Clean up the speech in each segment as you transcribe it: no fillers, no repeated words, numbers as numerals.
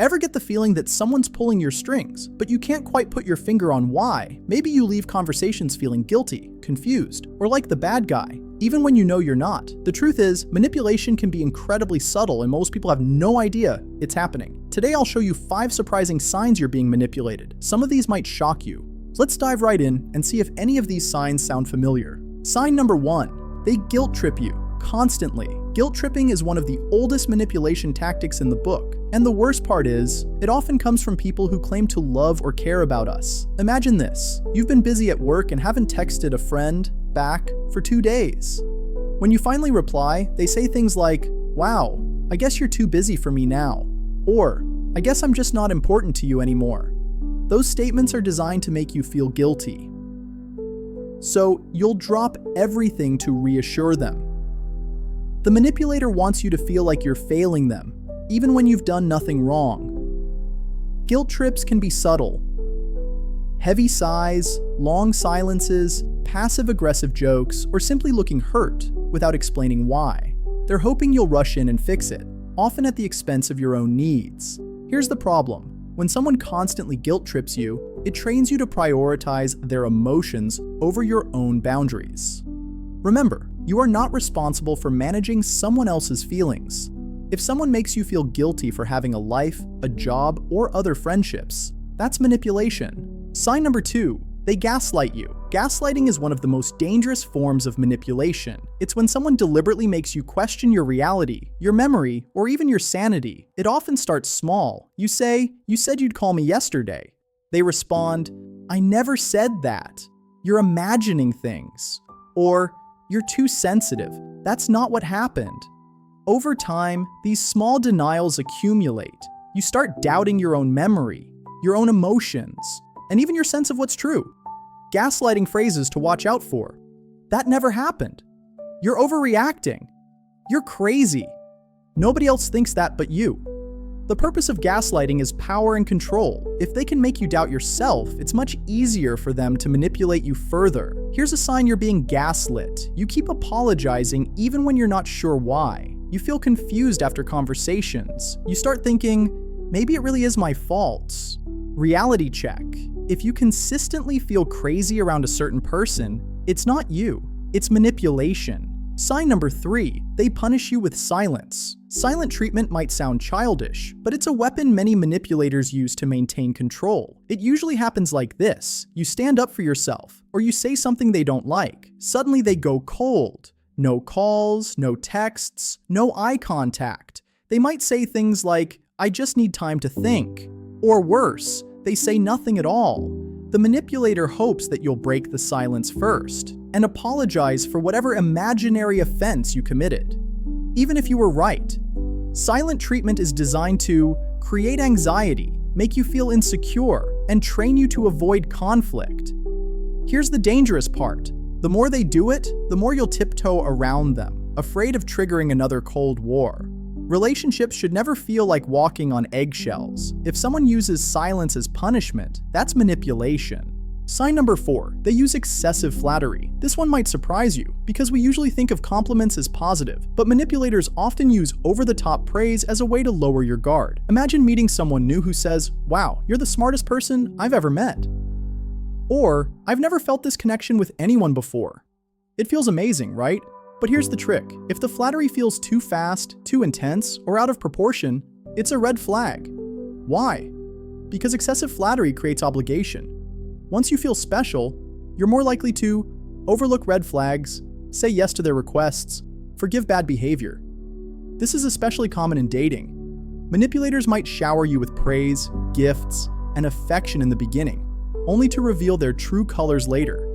Ever get the feeling that someone's pulling your strings, but you can't quite put your finger on why? Maybe you leave conversations feeling guilty, confused, or like the bad guy, even when you know you're not. The truth is, manipulation can be incredibly subtle and most people have no idea it's happening. Today I'll show you 5 surprising signs you're being manipulated. Some of these might shock you. Let's dive right in and see if any of these signs sound familiar. Sign number 1. They guilt trip you constantly. Guilt tripping is one of the oldest manipulation tactics in the book. And the worst part is, it often comes from people who claim to love or care about us. Imagine this. You've been busy at work and haven't texted a friend back for 2 days. When you finally reply, they say things like, "Wow, I guess you're too busy for me now." Or, "I guess I'm just not important to you anymore." Those statements are designed to make you feel guilty. So you'll drop everything to reassure them. The manipulator wants you to feel like you're failing them, even when you've done nothing wrong. Guilt trips can be subtle. Heavy sighs, long silences, passive-aggressive jokes, or simply looking hurt without explaining why. They're hoping you'll rush in and fix it, often at the expense of your own needs. Here's the problem. When someone constantly guilt trips you, it trains you to prioritize their emotions over your own boundaries. Remember, you are not responsible for managing someone else's feelings. If someone makes you feel guilty for having a life, a job, or other friendships, that's manipulation. Sign number 2, they gaslight you. Gaslighting is one of the most dangerous forms of manipulation. It's when someone deliberately makes you question your reality, your memory, or even your sanity. It often starts small. You say, "You said you'd call me yesterday." They respond, "I never said that. You're imagining things." Or, "You're too sensitive. That's not what happened." Over time, these small denials accumulate. You start doubting your own memory, your own emotions, and even your sense of what's true. Gaslighting phrases to watch out for. "That never happened." "You're overreacting." "You're crazy." "Nobody else thinks that but you." The purpose of gaslighting is power and control. If they can make you doubt yourself, it's much easier for them to manipulate you further. Here's a sign you're being gaslit. You keep apologizing even when you're not sure why. You feel confused after conversations. You start thinking, maybe it really is my fault. Reality check. If you consistently feel crazy around a certain person, it's not you, it's manipulation. Sign number 3, they punish you with silence. Silent treatment might sound childish, but it's a weapon many manipulators use to maintain control. It usually happens like this. You stand up for yourself, or you say something they don't like. Suddenly they go cold. No calls, no texts, no eye contact. They might say things like, "I just need time to think." Or worse, they say nothing at all. The manipulator hopes that you'll break the silence first and apologize for whatever imaginary offense you committed, even if you were right. Silent treatment is designed to create anxiety, make you feel insecure, and train you to avoid conflict. Here's the dangerous part. The more they do it, the more you'll tiptoe around them, afraid of triggering another Cold War. Relationships should never feel like walking on eggshells. If someone uses silence as punishment, that's manipulation. Sign number 4, they use excessive flattery. This one might surprise you, because we usually think of compliments as positive, but manipulators often use over-the-top praise as a way to lower your guard. Imagine meeting someone new who says, "Wow, you're the smartest person I've ever met." Or, "I've never felt this connection with anyone before." It feels amazing, right? But here's the trick. If the flattery feels too fast, too intense, or out of proportion, it's a red flag. Why? Because excessive flattery creates obligation. Once you feel special, you're more likely to overlook red flags, say yes to their requests, forgive bad behavior. This is especially common in dating. Manipulators might shower you with praise, gifts, and affection in the beginning, only to reveal their true colors later.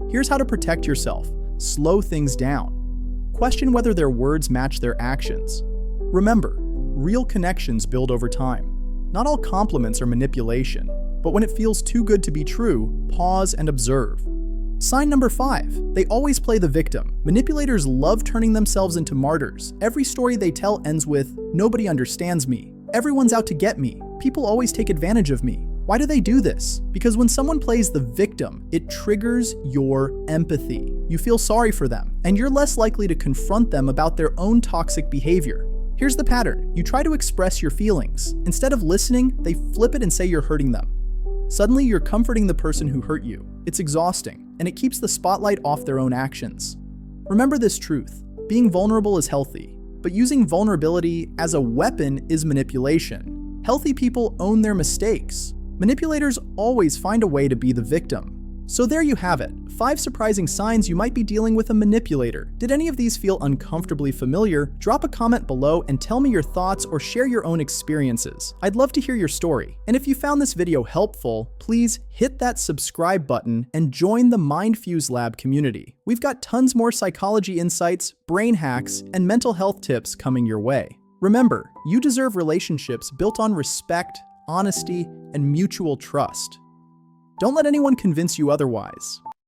Here's how to protect yourself. Slow things down. Question whether their words match their actions. Remember, real connections build over time. Not all compliments are manipulation, but when it feels too good to be true, pause and observe. Sign number 5, they always play the victim. Manipulators love turning themselves into martyrs. Every story they tell ends with, "Nobody understands me. Everyone's out to get me. People always take advantage of me." Why do they do this? Because when someone plays the victim, it triggers your empathy. You feel sorry for them, and you're less likely to confront them about their own toxic behavior. Here's the pattern. You try to express your feelings. Instead of listening, they flip it and say you're hurting them. Suddenly, you're comforting the person who hurt you. It's exhausting, and it keeps the spotlight off their own actions. Remember this truth. Being vulnerable is healthy, but using vulnerability as a weapon is manipulation. Healthy people own their mistakes. Manipulators always find a way to be the victim. So there you have it, 5 surprising signs you might be dealing with a manipulator. Did any of these feel uncomfortably familiar? Drop a comment below and tell me your thoughts or share your own experiences. I'd love to hear your story. And if you found this video helpful, please hit that subscribe button and join the MindFuseLab community. We've got tons more psychology insights, brain hacks, and mental health tips coming your way. Remember, you deserve relationships built on respect, honesty, and mutual trust. Don't let anyone convince you otherwise.